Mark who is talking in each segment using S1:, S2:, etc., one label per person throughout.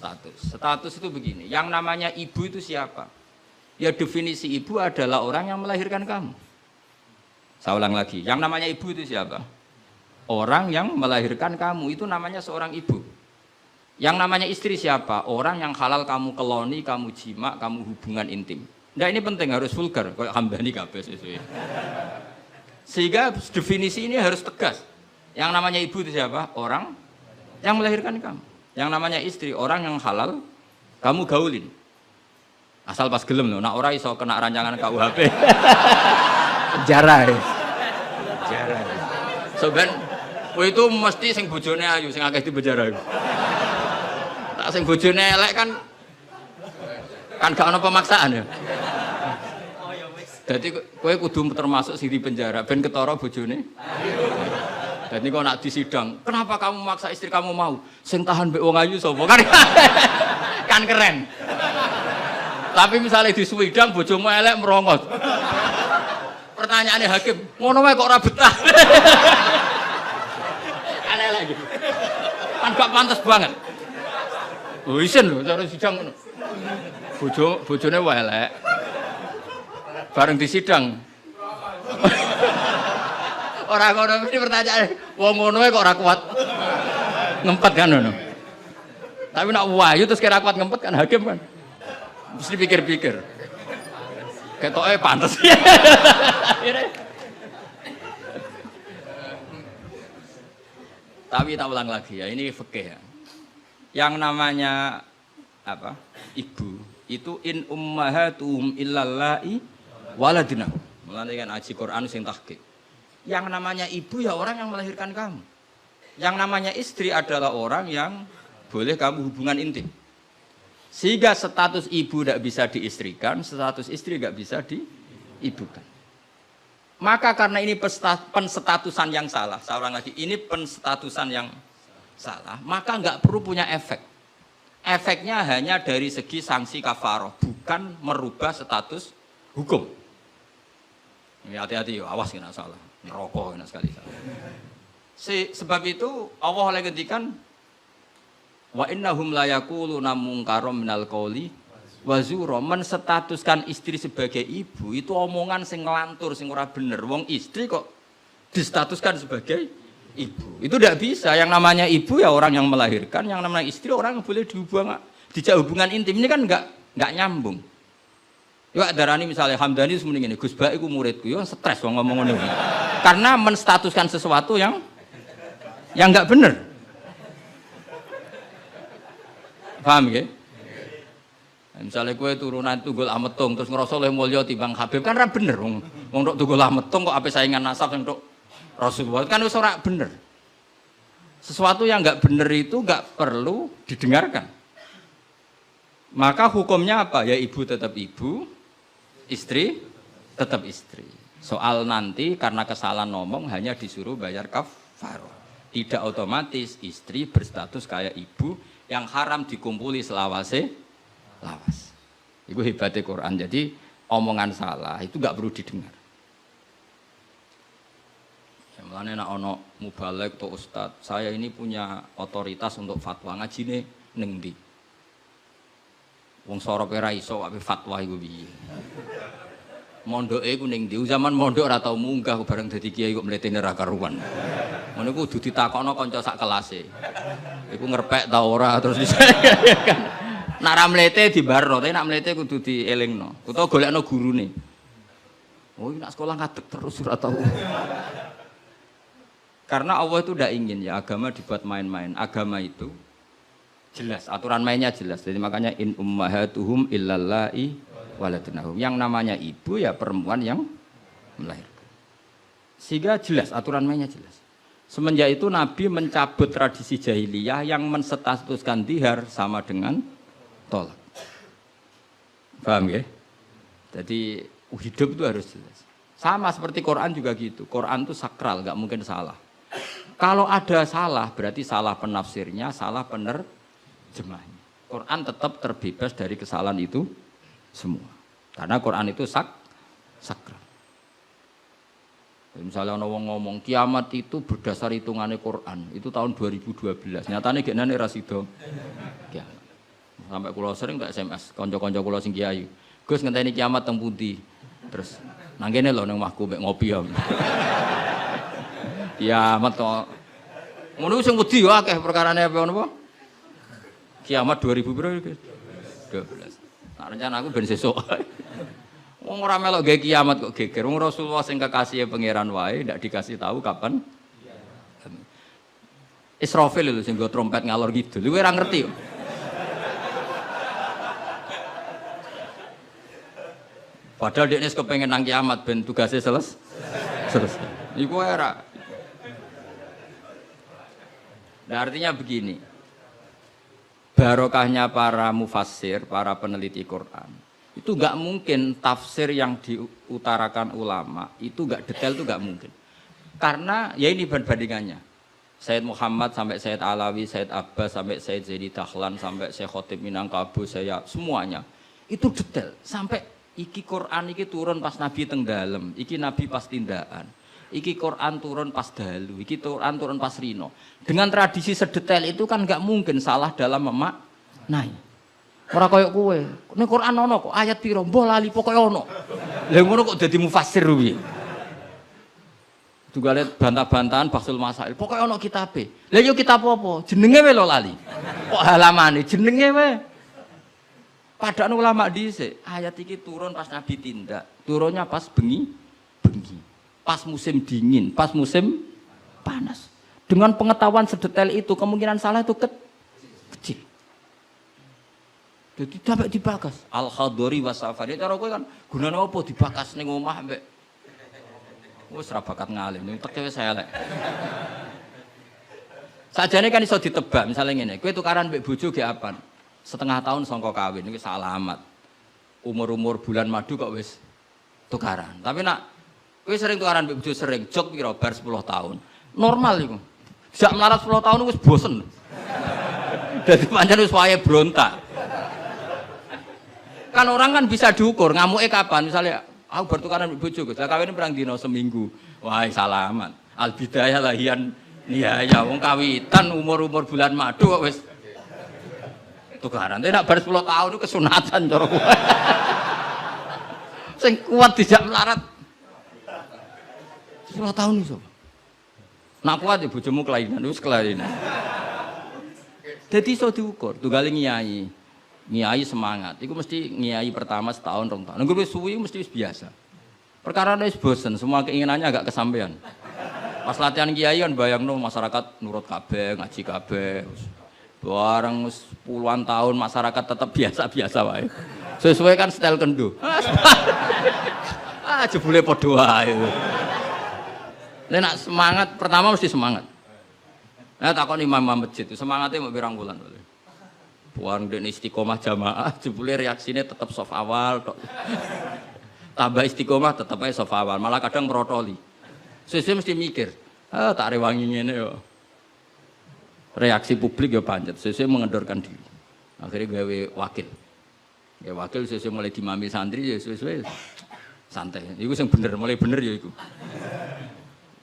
S1: status. Status itu begini, yang namanya ibu itu siapa? Ya definisi ibu adalah orang yang melahirkan kamu. Saya ulang lagi, yang namanya ibu itu siapa? Orang yang melahirkan kamu, itu namanya seorang ibu. Yang namanya istri siapa? Orang yang halal kamu keloni, kamu jima, kamu hubungan intim. Nah ini penting, harus vulgar, kayak Hamdani kabeh sesuai. Sehingga definisi ini harus tegas. Yang namanya ibu itu siapa? Orang yang melahirkan kamu. Yang namanya istri, orang yang halal kamu gaulin. Asal pas gelem loh, nak ora iso kena rancangan KUHP. Penjara. Penjara. Soben, itu mesti sing bojone ayu, sing akeh di penjara. Tak sing bojone elek kan gak ono pemaksaan ya. Jadi kowe kudu termasuk sing di penjara ben ketara bojone. Jadi kok nak disidang, kenapa kamu memaksa istri kamu mau? Sing tahan mbek wong ayu sapa? Kan keren. Tapi misalnya di swidang bojomu elek merongos. Pertanyaannya hakim, ngono wae kok ora betah. Aneh lagi. Kan gak pantas banget. Oh isen lho cara sidang ngono. Bojone wae elek. Bareng di sidang. Orang ngono mesti pertanyaan, wong ngono kok ora kuat ngempet kan ngono. Tapi nak wayu terus kira kuat ngempet kan hakim kan. Mesti pikir-pikir. Ketoke pantes. Tapi tak ulang lagi ya, ini fikih ya. Yang namanya apa? Ibu itu in ummahatuhum illallai waladina. Mulane kan aji Quran sing tahqiq. Yang namanya ibu ya orang yang melahirkan kamu. Yang namanya istri adalah orang yang boleh kamu hubungan intim. Sehingga status ibu tidak bisa diistrikan, status istri tidak bisa diibukan. Maka karena ini penstatusan yang salah, saya ulang lagi, ini penstatusan yang salah, maka nggak perlu punya efek. Efeknya hanya dari segi sanksi kafaroh, bukan merubah status hukum. Hati-hati, awas nggak salah. Neraka enak sekali. Sebab itu Allah oleh ngendikan wa innahum la yaquluna munkaram minal qauli wa zura, menstatuskan istri sebagai ibu itu omongan sing nglantur sing ora bener. Wong istri kok distatuskan sebagai ibu. Itu tidak bisa. Yang namanya ibu ya orang yang melahirkan, yang namanya istri orang yang boleh dijak hubungan intim. Ini kan enggak nyambung. Ya darani misalnya Hamdani semuanya ini, Gus Bak iku muridku, yo stres wong ngomong ngono. Karena menstatuskan sesuatu yang enggak benar. Paham ya? Misalnya kue turunan Tunggul Ametung terus ngerasa oleh mulya timbang Habib kan ora bener wong tok Tunggul Ametung kok ape saingan nasab sing tok Rasulullah kan wis ora bener. Sesuatu yang enggak bener itu enggak perlu didengarkan. Maka hukumnya apa? Ya ibu tetap ibu, istri tetap istri. Soal nanti karena kesalahan ngomong hanya disuruh bayar kafarah. Tidak otomatis istri berstatus kayak ibu yang haram dikumpuli selawase lawas. Itu hebatnya Quran. Jadi omongan salah itu nggak perlu didengar. Mulane nek ana mubalek atau ustad, saya ini punya otoritas untuk fatwa ngajine ning ndi. Wong sorope ra iso wae fatwa iku piye. Mondoke iku ning ndi? Zaman mondok ora tau munggah bareng dadi kiai kok mletene ra karuan. Ngono iku kudu ditakokno kanca sak kelase. Iku ngerpek ta ora terus kan. Nek ra mlete dibarno, tapi nek mlete kudu dielingno. Utawa golekno gurune. Oh, nek sekolah ngadeg terus ora tau. Karena Allah itu tidak ingin ya agama dibuat main-main. Agama itu jelas, aturan mainnya jelas. Jadi makanya in ummahatuhum illallai waladunahum. Yang namanya ibu ya perempuan yang melahirkan. Sehingga jelas, aturan mainnya jelas. Semenjak itu Nabi mencabut tradisi jahiliyah yang menstatuskan dihar sama dengan tolak. Paham ya? Jadi hidup itu harus jelas. Sama seperti Quran juga gitu. Quran itu sakral, nggak mungkin salah. Kalau ada salah, berarti salah penafsirnya, salah penerjemahnya. Quran tetap terbebas dari kesalahan itu semua. Karena Quran itu sakral. Misalnya orang ngomong kiamat itu berdasar hitungannya Quran, itu tahun 2012. Nyatanya gimana rasido kiamat. Sampai kula sering tak SMS kanca-kanca kula sing kiai. Gus ngenteni kiamat teng pundi? Terus nang kene lho nang omahku mek ngopi ya. Kiamat kok. Ngono sing wedi yo akeh perkarane apa napa? Kiamat 2000 piro iki? 12. Nah, rencana aku ben sesuk. Wong ora melok gawe kiamat kok geger. Wong Rasulullah sing kekasih pangeran wae ndak dikasih tahu kapan. Israfil lho sing nggo trompet ngalor kidul. Kowe ora ngerti yo. Padahal dia kepengen nang kiamat ben tugasnya selesai. Iku era. Nah, artinya begini. Barokahnya para mufassir, para peneliti Quran. Itu enggak mungkin tafsir yang diutarakan ulama itu enggak detail, itu enggak mungkin. Karena ya ini bandingannya. Sayyid Muhammad sampai Sayyid Alawi, Sayyid Abbas sampai Sayyid Zaidi Dahlan sampai Syekh Khotib Minangkabau, saya semuanya itu detail sampai iki Quran iki turun pas Nabi teng dalem, iki Nabi pas tindakan, iki Quran turun pas dalu, iki Quran turun pas rino. Dengan tradisi sedetail itu kan nggak mungkin salah dalam memaknai. Ora koyo kowe, ning Quran ono kok ayat piro, mbah lali pokoke ono. Lah ngono kok dadi mufassir piye? Juga lihat bantah-bantahan Basul Masail, pokoknya ono kitabe. Lah yo kitab apa? Jenenge wae lho lali. Kok halamane jenenge wae. Padahal ulama dhisik, ayat iki turun pas Nabi tindak, turunnya pas bengi. Pas musim dingin, pas musim panas. Dengan pengetahuan sedetail itu, kemungkinan salah itu kecil. Jadi dapat dibakas. Al-Khadori wa Safari. Cara kowe kan gunane apa dibakas ning omah mbek wis ra bakat ngalim, teke wis elek. Sajane kan iso ditebak, misalnya ngene, kowe tukaran mbek bojo ge apan? Setengah tahun sangka kawin iki alamat. Umur-umur bulan madu kok wis tukaran. Tapi nak kowe sering tukaran mbek bojo sering, jok piro bar 10 tahun. Normal iku. Jak melarat 10 tahun wis bosen. Dadi pancen wis wayahe brontak. Kan orang kan bisa diukur, ngamuke kapan misalnya aku bertukaran mbek bojo, Gus. Lah kawin perang dina seminggu. Wah, salaman. Al bidayah lahian ya wong kawitan umur-umur bulan madu kok wis tukaran. Tapi nek bar 10 tahun itu kesunatan cara kowe. Sing kuat dijak melarat. 10 tahun iso. Nak kuat ya bojomu kelainan, wis kelainan. Dadi iso diukur, tunggale nyai. Nyai semangat, itu mesti nyai pertama setahun 2 tahun. Nunggu wis suwi mesti wis biasa. Perkara wis bosen, semua keinginannya agak kesampaian. Pas latihan kiai kan bayangno masyarakat nurut kabeh, ngaji kabeh. Bareng puluhan tahun masyarakat tetap biasa-biasa wae. Sesuai kan style kendo. Jebule padha wae. Nek semangat pertama mesti semangat. Nah takon imam masjid itu semangatnya mau pirang bulan. Buang dan istiqomah jamaah, jebule reaksinya tetap soft awal, tambah istiqomah tetap aja soft awal, malah kadang merotoli. Sesuai mesti mikir, tak rewangi ini yo. Reaksi publik yo pancet, sesuai mengendorkan diri. Akhirnya gawe wakil, sesuai mulai dimami santri, ya sesuai santai. Iku yang bener, mulai bener ya iku.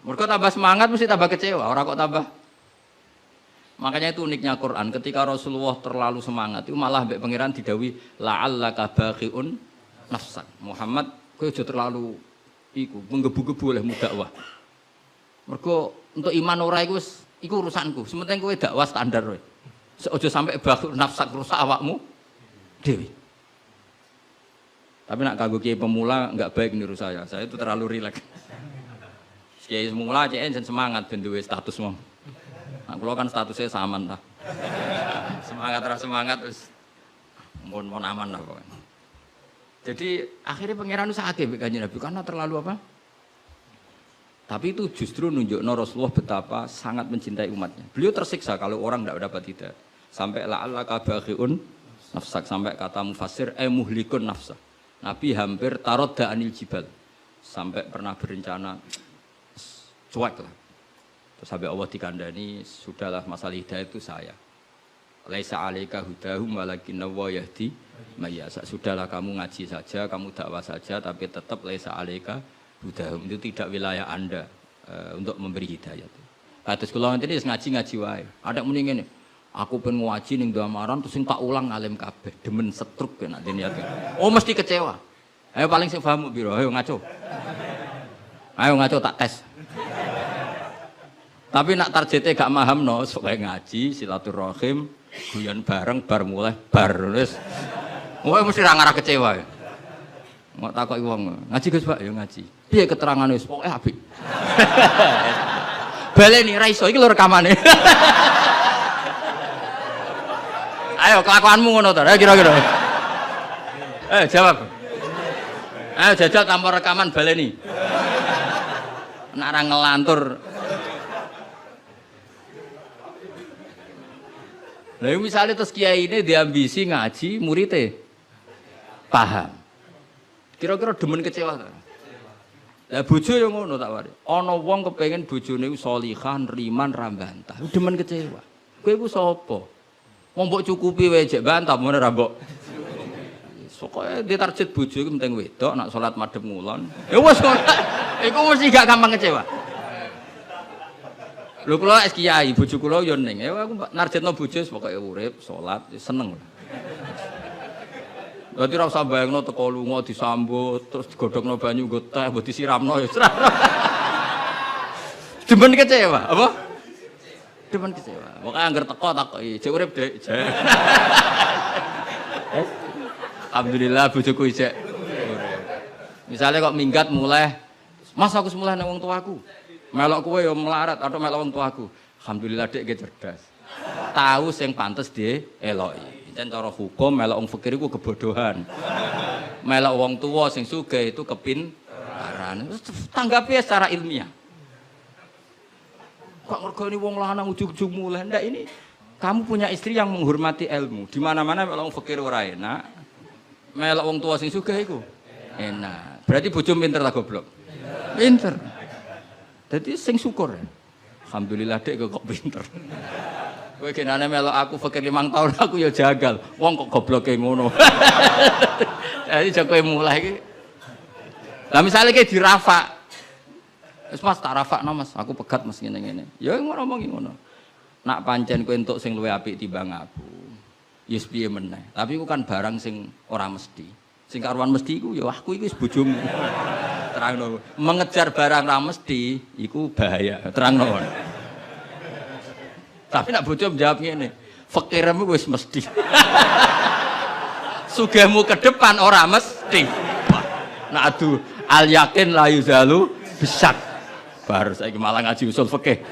S1: Mereka tambah semangat mesti tambah kecewa, orang kok tambah. Makanya itu uniknya Quran, ketika Rasulullah terlalu semangat itu malah mbek pangeran didawi la'allaka baqiun nafsak. Muhammad kowe aja terlalu iku menggebu-gebu oleh dakwah. Mergo untuk iman ora iku wis iku urusanku. Sementing kowe dakwah standar kowe. Aja sampai baqiun nafsak rusak awakmu dhewe. Tapi nak kanggo kiai pemula enggak baik niru saya. Saya itu terlalu rileks. Kiai pemula cek semangat ben duwe status mong. Nah, kalau kan statusnya saman lah. Semangat terus mohon aman lah pokoknya. Jadi akhirnya pangeran sakit kanjeng Nabi karena terlalu apa? Tapi itu justru nunjukno Rasulullah betapa sangat mencintai umatnya. Beliau tersiksa kalau orang tidak dapat hidayah. Sampai la'allaka baqiun nafsak, sampai kata mufassir muhlikun nafsa. Nabi hampir tarodda anil jibal. Sampai pernah berencana cuek lah. Terus sampai Allah dikandani, sudahlah masalah hidayah itu saya. Laisa 'alaika hudahum walakinna wa yahdi may yasha. Sudahlah kamu ngaji saja, kamu dakwah saja, tapi tetap laisa 'alaika hudahum, itu tidak wilayah Anda untuk memberi hidayah. Terus kula ngene ngaji wae. Ada muni ngene. Aku pengen ngaji ning Damaran terus sing tak ulang alim kabeh, demen setruk ya nek niat. Oh mesti kecewa. Ayo paling sing paham piro? Ayo ngaco. Ayo ngaco tak tes. Tapi nak targete gak mahamno, sok ngaji, silaturahim, guyon bareng bar mulai bar wis. Kowe mesti ra ngarah kecewa. Mau takoki wong, ngaji Gus Pak ya ngaji. Piye keterangane wis pokoke apik. Baleni ra iso iki lho rekamane. Ayo kelakuanmu ngono to, kira-kira. Jawab. Ayo jajal tanpa rekaman baleni. Nek ora ngelantur. Lah misalnya terus kiai ini diambisi ngaji, muridnya paham. Kira-kira demen kecewa ta? Lah bojo yo ngono tak wari. Ana wong kepengin bojone sholihah, riman, ra bantah. Demen kecewa. Kowe iku sapa? Wong mbok cukupi wae jek bantah ngono ra mbok. Pokoke ditarget bojo iku penting wedok nak salat madhep ngulon. Ya wis ngono. Iku mesti gak gampang kecewa. Lho kula es kiai, bojo kula yo ning. Ya aku narjetno bojo pokoke urip, salat, seneng. Dadi ora usah bayangno teko lunga disambut, terus digodhogno banyu nggo teh, mbok disiramno ya. Demen kecewa, apa? Demen kecewa. Pokoke angger teko takoki, jek urip, Dik. Alhamdulillah bojoku isek urip. Misale kok minggat mulai, Mas aku semulai nang wong tuaku. Melok kowe ya melarat atau melok wong tuaku. Alhamdulillah Dik ge cerdas. Tahu sing pantes dieloki. Jan cara hukum melok wong fakir iku kebodohan. Melok wong tua sing sugih itu kepintaran. Tanggapi secara ilmiah. Kok ngergoni wong lanang ujug-ujug mulai. Ndak ini kamu punya istri yang menghormati ilmu. Di mana-mana melok wong fakir ora enak. Melok wong tua sing sugih iku enak. Berarti bojo pinter ta goblok? Pinter. Jadi sing syukur. Alhamdulillah Dek kok pinter. Kowe genane melok aku fakir 5 tahun aku ya jagal. Wong kok gobloke ngono. Jadi jek kowe mulai iki. Lah misale ki dirafak. Wis Mas tak rafakno Mas, aku pegat Mas ngene-ngene. Ya ngomong ngono. Nak pancen kowe entuk sing luwih apik timbang aku. Ya piye meneh. Tapi iku kan barang sing ora mesti. Sing karuan mesti iku ya aku iki wis bojomu. Terangno. Mengejar barang ra mesti iku bahaya. Terangno. Tapi nak bojo menjawab ngene, fakirmu wis mesti. Sugihmu ke depan ora mesti. Nak adu al yakin la yuzalu bisak. Baru saiki malah ngaji usul fikih.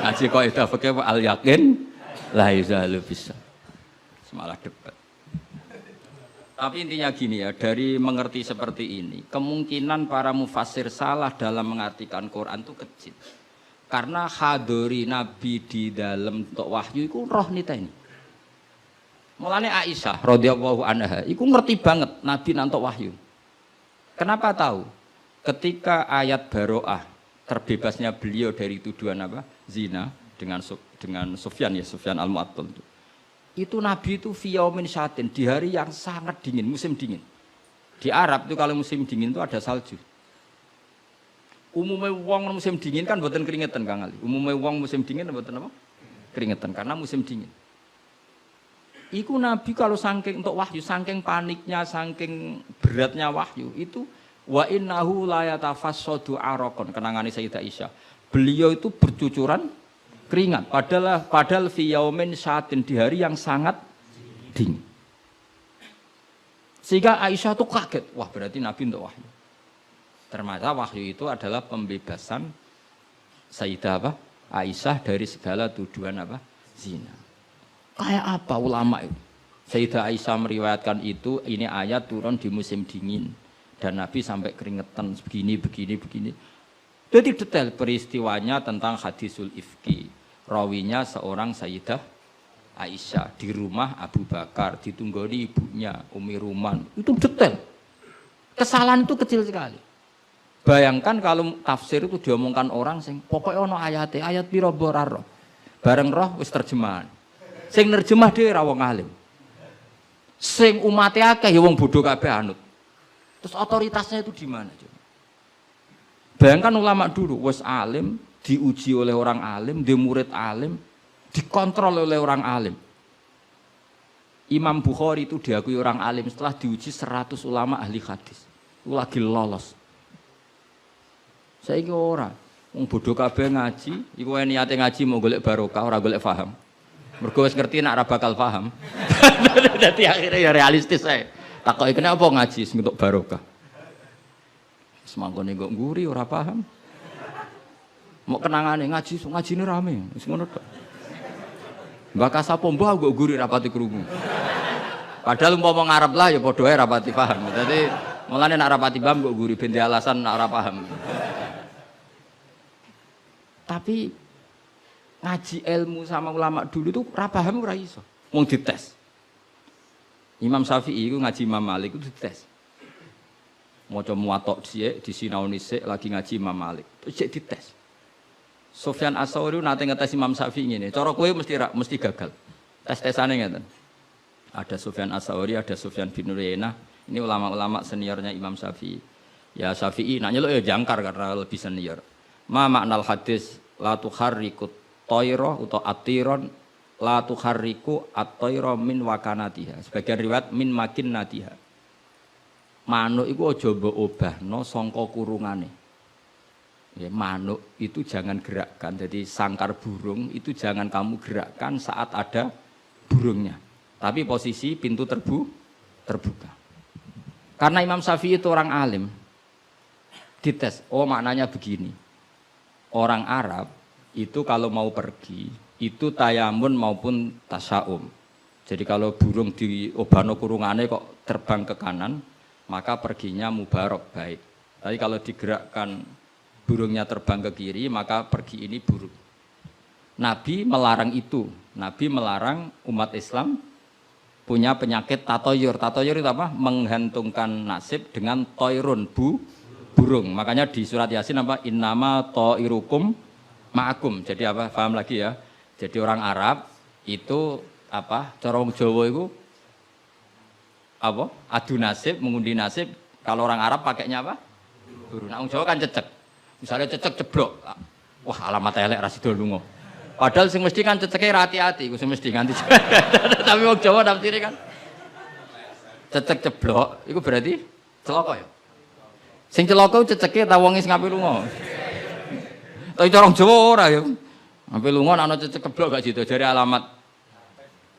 S1: Ngaji kaidah fikih al yakin la yuzalu bisak. Semalah debat. Tapi intinya gini ya, dari mengerti seperti ini, kemungkinan para mufassir salah dalam mengartikan Quran itu kecil. Karena hadori Nabi di dalam untuk wahyu itu roh nita ini. Mulane Aisyah radhiyallahu anha iku ngerti banget Nabi nantok wahyu. Kenapa tahu? Ketika ayat Baroah terbebasnya beliau dari tuduhan apa? Zina dengan Sufyan ya, Sufyan al-Mu'attal itu. Itu Nabi itu fi yaumin syatin, di hari yang sangat dingin, musim dingin. Di Arab itu kalau musim dingin itu ada salju. Umumnya wong musim dingin kan mboten keringetan Kang Ali. Umumnya wong musim dingin mboten apa? Keringetan karena musim dingin. Iku Nabi kalau saking untuk wahyu, saking paniknya, saking beratnya wahyu itu wa innahu la yatafassadu araqon, kenangane Sayyidah Aisyah. Beliau itu bercucuran keringat padahal fi yaumin syatin, di hari yang sangat dingin. Sehingga Aisyah tuh kaget, wah berarti Nabi untuk wahyu. Ternyata wahyu itu adalah pembebasan Sayyidah apa? Aisyah dari segala tuduhan apa? Zina. Kayak apa ulama itu? Sayyidah Aisyah meriwayatkan itu, ini ayat turun di musim dingin dan Nabi sampai keringetan begini. Jadi detail peristiwanya tentang hadisul ifki. Rawinya seorang Sayyidah Aisyah di rumah Abu Bakar, ditunggoni ibunya Umi Ruman. Itu detail. Kesalahan itu kecil sekali. Bayangkan kalau tafsir itu diomongkan orang sing pokoknya ono ayat piro ora roh. Bareng roh wis terjemahan. Sing nerjemah dhewe ra wong alim. Sing umate akeh ya wong bodoh kabeh anut. Terus otoritasnya itu di mana coba? Bayangkan ulama dulu wis alim, diuji oleh orang alim, dia murid alim, dikontrol oleh orang alim. Imam Bukhari itu diakui orang alim setelah diuji 100 ulama ahli hadis. Itu lagi lolos. Saiki ora. Wong bodoh kabeh ngaji, iku niate ngaji mau golek barokah, ora golek paham. Mergo wis ngerti nek ora bakal paham. Dadi akhirnya ya realistis ae. Takoki kenapa ngaji sing entuk barokah. Semangkone kok nguri ora paham. Mau kenangane ngaji, ngajine rame, wis ngono tok. Mbak Kasapo mbah kok nguri rapati krungu. Padahal umpama ngarep lah ya padha ae rapati paham. Dadi mulane nek rapati paham kok nguri ben alasan nek ora paham. Tapi ngaji ilmu sama ulama dulu itu ora paham ora iso. Wong dites. Imam Syafi'i itu ngaji Imam Malik itu dites. Maca muwatta dhisik, disinaoni sik lagi ngaji Imam Malik. Terus cek dites. Sufyan Ats-Tsauri nate ngetes Imam Syafi'i ngene. Cara kowe mesti gagal. Tes-tesane ngeten. Ada Sufyan Ats-Tsauri, ada Sufyan bin Uyainah. Ini ulama-ulama seniornya Imam Syafi'i. Ya Syafi'i nak nyeluk ya jangkar karena lebih senior. Ma maknal hadis la tuharrikut tayra utawa atiron la tuharriku at-tayra min wakanatiha. Sebagian riwayat min makinnatiha. Manuk iku aja mbok obahno sangka kurungane. Ya, manuk itu jangan gerakkan. Jadi sangkar burung itu jangan kamu gerakkan saat ada burungnya. Tapi posisi pintu terbuka. Karena Imam Syafi'i itu orang alim. Dites, oh maknanya begini. Orang Arab itu kalau mau pergi itu tayamun maupun tasaum. Jadi kalau burung di obano kurungane kok terbang ke kanan, maka perginya mubarok baik. Tapi kalau digerakkan burungnya terbang ke kiri, maka pergi ini buruk. Nabi melarang itu. Nabi melarang umat Islam punya penyakit tatoyur. Tatoyur itu apa? Menggantungkan nasib dengan toirun burung. Makanya di surat Yasin apa? Innama toirukum ma'akum. Jadi apa? Paham lagi ya? Jadi orang Arab itu apa? Cara wong Jawa itu apa? Adu nasib, mengundi nasib. Kalau orang Arab pakainya apa? Burung. Nah, wong Jawa kan cecek. Misalnya cecek ceblok. Wah, alamat elek ra sida lunga. Padahal sing mesti kan ceceke ra hati-hati, iku sing mesti nganti. Tapi wong Jawa nafsire kan cecek ceblok, iku berarti celaka ya. Sing celaka ceceke ta wong sing ngape lunga. Tapi cara wong Jawa ora ya. Ngape lunga nek ana cecek ceblok gak sida jare alamat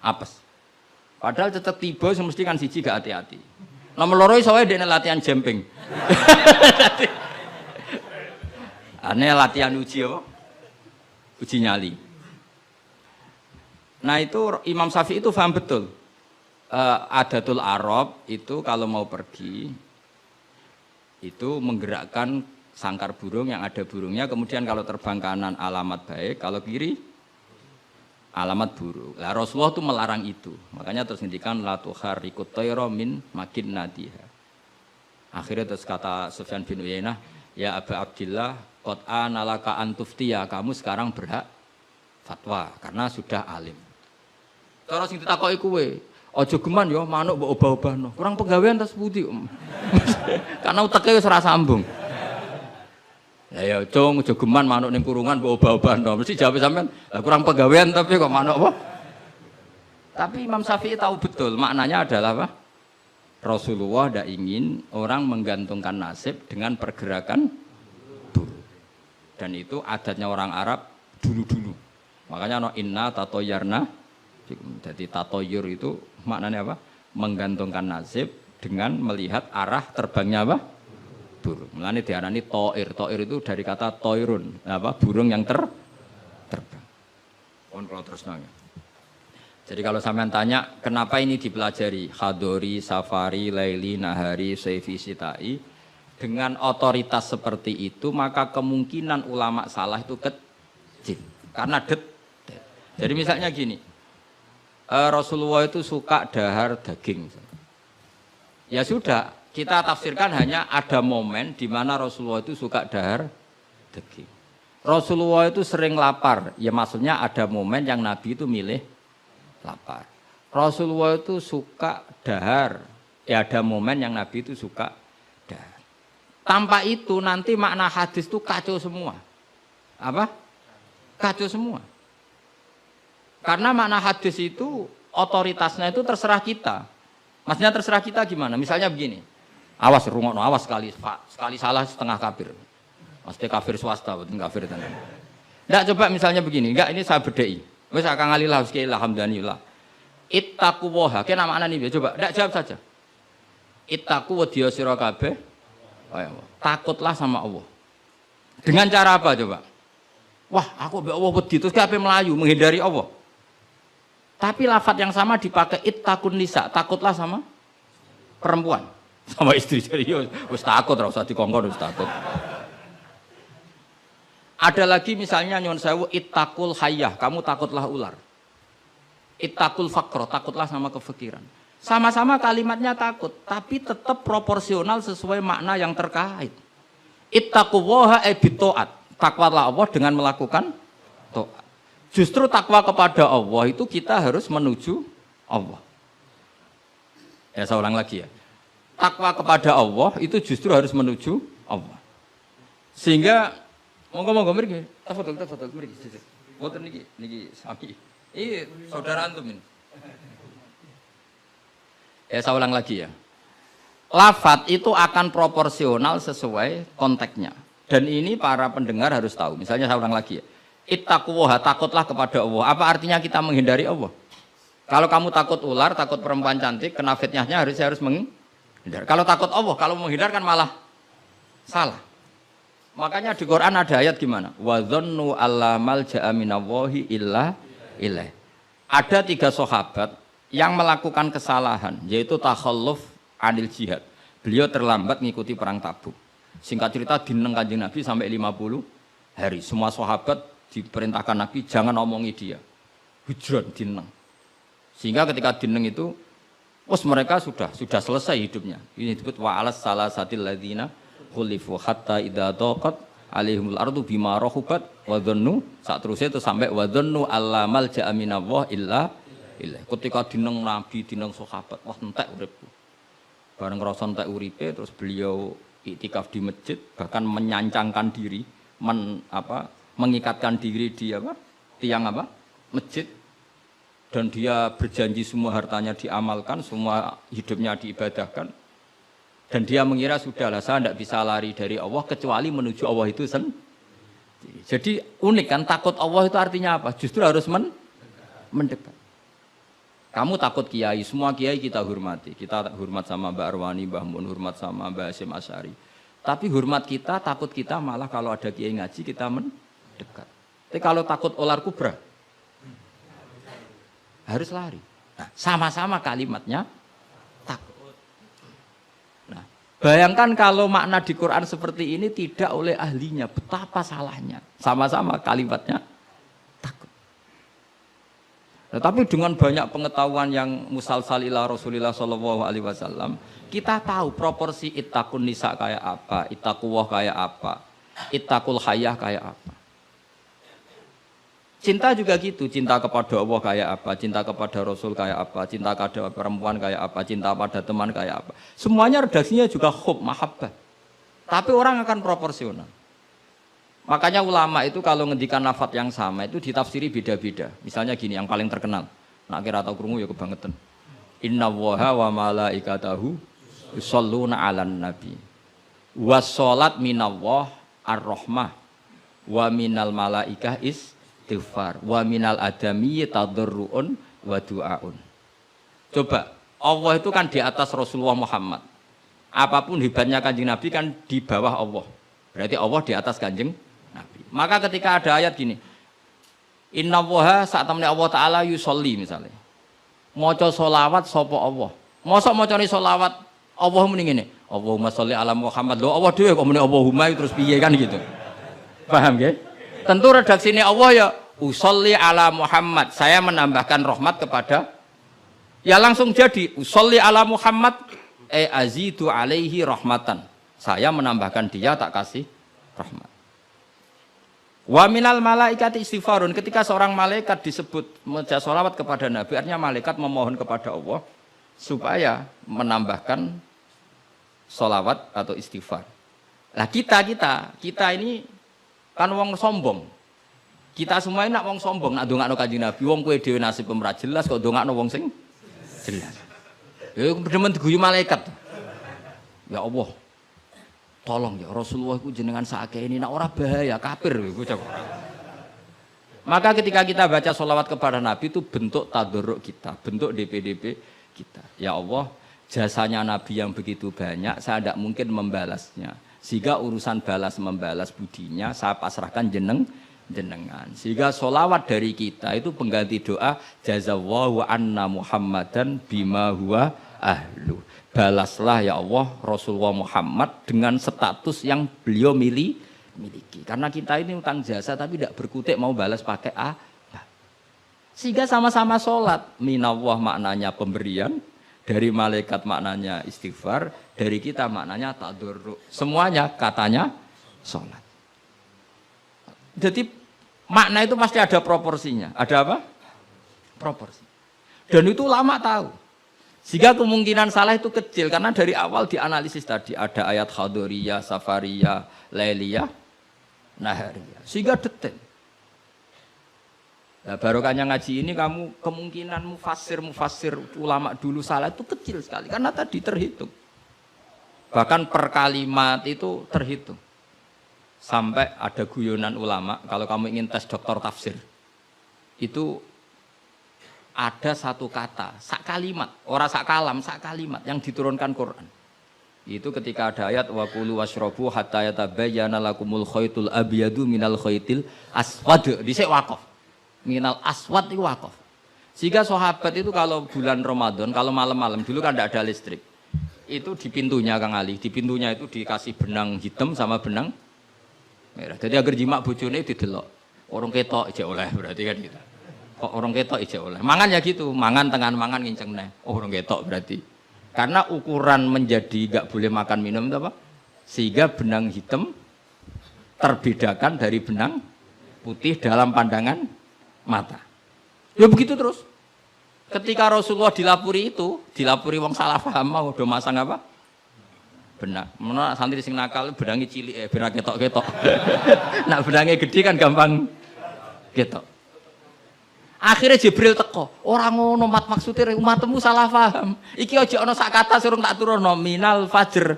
S1: apes. Padahal cecek tiba sing mesti kan siji gak hati-hati. Nomor loro iso wae dekne latihan jumping. Ane latihan uji apa? Uji nyali. Nah itu Imam Syafi'i itu paham betul. Adatul Arab itu kalau mau pergi itu menggerakkan sangkar burung yang ada burungnya. Kemudian kalau terbang kanan alamat baik, kalau kiri alamat buruk. Lah Rasulullah itu melarang itu. Makanya terus ngendikan la tuharrikut tayra min makinnatiha. Akhirnya terus kata Sufyan bin Uyainah, ya Abu Abdillah, qad analaka antuftiya, kamu sekarang berhak fatwa karena sudah alim. Cara sing ditakoki kowe, aja geman ya manuk mbok obah-obahno. Kurang penggawean ta sepundi. Karena uteke wis ora sambung. Ya cung aja geman manuk ning kurungan mbok obah-obahno. Mesti jawab sampean, lah kurang penggawean tapi kok manuk apa? Tapi Imam Syafi'i tahu betul maknanya adalah apa? Rasulullah tidak ingin orang menggantungkan nasib dengan pergerakan burung. Dan itu adatnya orang Arab dulu-dulu. Makanya no inna tatoyarna. Jadi tatoyur itu maknanya apa? Menggantungkan nasib dengan melihat arah terbangnya apa? Burung. Mulane diarani toir. Toir itu dari kata toirun, apa? Burung yang terbang. Kon kalau terus nanya. Jadi kalau sampean tanya, kenapa ini dipelajari? Khadori, Safari, Laili, Nahari, Saifi, Sitai. Dengan otoritas seperti itu, maka kemungkinan ulama salah itu kecil. Karena jadi misalnya gini, Rasulullah itu suka dahar daging. Ya sudah, kita tafsirkan hanya ada momen di mana Rasulullah itu suka dahar daging. Rasulullah itu sering lapar. Ya maksudnya ada momen yang Nabi itu milih lapar. Rasulullah itu suka dahar. Ya ada momen yang Nabi itu suka dahar. Tanpa itu nanti makna hadis itu kacau semua. Apa? Kacau semua. Karena makna hadis itu otoritasnya itu terserah kita. Maksudnya terserah kita gimana? Misalnya begini, awas rungokno, awas sekali salah setengah kafir. Maksudnya kafir swasta, bukan kafir tenan. Nggak, coba misalnya begini, enggak ini saya bedai. Wis akang alillah wis alhamdulillah. Ittaquwaha, kena makna nih, coba ndak jawab saja. Ittaqu wedya sira kabeh. Takutlah sama Allah. Dengan cara apa coba? Wah, aku mbek Allah wedi terus kabeh melayu menghindari Allah. Tapi lafaz yang sama dipakai ittaqun nisa, takutlah sama perempuan, sama istri. Serius, wis takut ora usah dikongkon wis takut. Ada lagi misalnya nyuwun sewu ittaqul hayyah, kamu takutlah ular. Ittaqul faqra, takutlah sama kefikiran. Sama-sama kalimatnya takut, tapi tetap proporsional sesuai makna yang terkait. Ittaqullaha bitaat, takwalah Allah dengan melakukan taat. Justru takwa kepada Allah itu kita harus menuju Allah. Ya saya ulang lagi ya. Takwa kepada Allah itu justru harus menuju Allah. Sehingga monggo mriki, tafadhol mriki. Mboten niki sami. Ini saudara antum ini. Ya saya ulang lagi ya. Lafaz itu akan proporsional sesuai konteksnya. Dan ini para pendengar harus tahu. Misalnya saya ulang lagi ya. Ittaquwaha, takutlah kepada Allah. Apa artinya kita menghindari Allah? Kalau kamu takut ular, takut perempuan cantik, kena fitnahnya harus menghindar. Kalau takut Allah, kalau menghindar kan malah salah. Makanya di Quran ada ayat gimana? Wa dzannu alla malja'a minallahi illa ilaih. Ada 3 sahabat yang melakukan kesalahan, yaitu takhalluf anil jihad. Beliau terlambat mengikuti perang Tabuk. Singkat cerita dineng Kanjeng Nabi sampai 50 hari. Semua sahabat diperintahkan Nabi jangan omongi dia. Hujron dineng. Sehingga ketika dineng itu, mereka sudah selesai hidupnya. Ini disebut wa alas salasatil ladzina khulifu hatta idza daqat alaihimul ardu bima rahubat wa dhannu, sak terusnya itu sampai wa dhannu alla malja'a minallah illa ilaihi. Ketika dineng Nabi, dineng sahabat, wah entek uripku. Bareng ngrasa entek uripe terus beliau iktikaf di masjid, bahkan menyancangkan diri, mengikatkan diri di tiang masjid, dan dia berjanji semua hartanya diamalkan, semua hidupnya diibadahkan. Dan dia mengira sudahlah saya tidak bisa lari dari Allah kecuali menuju Allah itu sendiri. Jadi unik kan, takut Allah itu artinya apa? Justru harus mendekat. Kamu takut kiai, semua kiai kita hormati. Kita hormat sama Mbak Arwani, Mbah Mun, hormat sama Mbah Hasyim Asy'ari. Tapi hormat kita, takut kita malah kalau ada kiai ngaji kita mendekat. Tapi kalau takut ular kubra, harus lari. Nah, sama-sama kalimatnya takut. Nah, bayangkan kalau makna di Quran seperti ini tidak oleh ahlinya, betapa salahnya. Sama-sama kalimatnya takut. Nah, tapi dengan banyak pengetahuan yang musalsal ila Rasulillah sallallahu alaihi wasallam, kita tahu proporsi ittaqun nisa kayak apa, ittaqullah kayak apa, ittaqul hayyah kayak apa. Cinta juga gitu, cinta kepada Allah kayak apa, cinta kepada Rasul kayak apa, cinta kepada perempuan kayak apa, cinta pada teman kayak apa. Semuanya redaksinya juga hub, mahabbah. Tapi orang akan proporsional. Makanya ulama itu kalau ngendikan lafaz yang sama itu ditafsiri beda-beda. Misalnya gini, yang paling terkenal. Nak kira atau krungu ya kebangetan. Innallaha wa malaikatahu yusholluna 'alan nabi. Wassalat minallah ar-rahmah wa minal malaikah istighfar wa minal adami tadarruun wa du'aun. Coba, Allah itu kan di atas Rasulullah Muhammad. Apapun hebatnya Kanjeng Nabi kan di bawah Allah. Berarti Allah di atas Kanjeng Nabi. Maka ketika ada ayat gini, innallaha saat temne Allah Ta'ala yusolli misalnya. Maca sholawat sapa Allah. Mosok macane sholawat Allah muni ngene. Allahumma sholli ala Muhammad. Lho Allah dhewe kok muni Allahumma terus piye kan gitu. Paham nggih? Tentu redaksine Allah ya usolli ala Muhammad. Saya menambahkan rahmat kepada, ya langsung jadi usolli ala Muhammad azidu alaihi rahmatan. Saya menambahkan dia tak kasih rahmat. Wa minal malaikati istighfarun, ketika seorang malaikat disebut membaca sholawat kepada Nabi, artinya malaikat memohon kepada Allah supaya menambahkan sholawat atau istighfar. Nah kita ini kan wong sombong. Kita semua ini nak wong sombong, nak ndongakno Kanjeng Nabi, wong kowe dhewe nasib ora jelas kok ndongakno wong sing jelas. Ya demen diguyu malaikat. Ya Allah. Tolong ya Rasulullah iku jenengan sakake ini nak ora bahaya kafir iku cok. Maka ketika kita baca sholawat kepada Nabi itu bentuk tadarruk kita, bentuk DPDP kita. Ya Allah, jasanya Nabi yang begitu banyak, saya tidak mungkin membalasnya. Sehingga urusan balas membalas budinya saya pasrahkan jenengan. Sehingga sholawat dari kita itu pengganti doa jazallahu anna Muhammadan bima huwa ahlu. Balaslah ya Allah Rasulullah Muhammad dengan status yang beliau miliki. Karena kita ini utang jasa tapi tidak berkutik mau balas pakai apa. Sehingga sama-sama sholat. Minallah maknanya pemberian, dari malaikat maknanya istighfar, dari kita maknanya tadarruk. Semuanya katanya sholat. Jadi makna itu pasti ada proporsinya. Ada apa? Proporsi. Dan itu lama tahu. Sehingga kemungkinan salah itu kecil karena dari awal dianalisis tadi ada ayat khadoriyah, safariyah, lailiyah, nahariyah. Sehingga detail. Nah, barokahnya ngaji ini kamu kemungkinan mufassir ulama dulu salah itu kecil sekali karena tadi terhitung. Bahkan per kalimat itu terhitung. Sampai ada guyonan ulama kalau kamu ingin tes doktor tafsir. Itu ada satu kata, sak kalimat, ora sak kalam, sak kalimat yang diturunkan Quran. Itu ketika ada ayat wa kulu washrabu hatta yatabayyana lakumul khaytul abyadu minal khaytil aswad. Dhisik waqaf. Minal aswad itu waqaf. Sehingga sahabat itu kalau bulan Ramadan, kalau malam-malam dulu kan tidak ada listrik. Itu di pintunya Kang Ali, di pintunya itu dikasih benang hitam sama benang merah. Jadi agar jimak bojone didelok. Orang ketok ijek oleh berarti kan gitu. Kok orang ketok ijek oleh. Mangan ya gitu, mangan tengan mangan nginceng neh. Oh, orang ketok berarti. Karena ukuran menjadi enggak boleh makan minum itu apa? Sehingga benang hitam terbedakan dari benang putih dalam pandangan mata. Ya begitu terus. Ketika Rasulullah dilapuri itu, dilapuri wong salah paham mau do masang apa? Benang. Menawa santri sing nakal benange cilik ben ketok-ketok. Nak benange gede kan gampang ketok. Akhirnya Jibril teko, orang ngono mat maksudnya umatmu salah paham. Iki aja ana sak kata surung tak turunno minal fajr.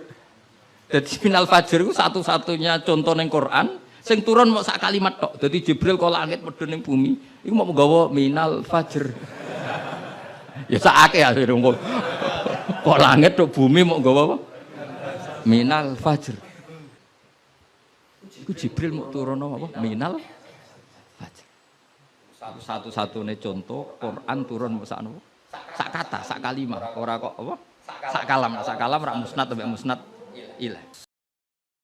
S1: Dadi minal fajr itu satu-satunya contoh ning Quran sing turun mau sak kalimat tok. Dadi Jibril kok langit medhun ning bumi, iku mau nggawa minal fajr. Ya sakake akhire kok langit tok bumi mau nggawa apa? Minal fajr. Iku Jibril mau turunno apa? Minal fajr. Satu-satunya contoh Quran turun sak kata, sak kalimat, ora kok apa? Sak kalam rak musnad sampai musnad ilah.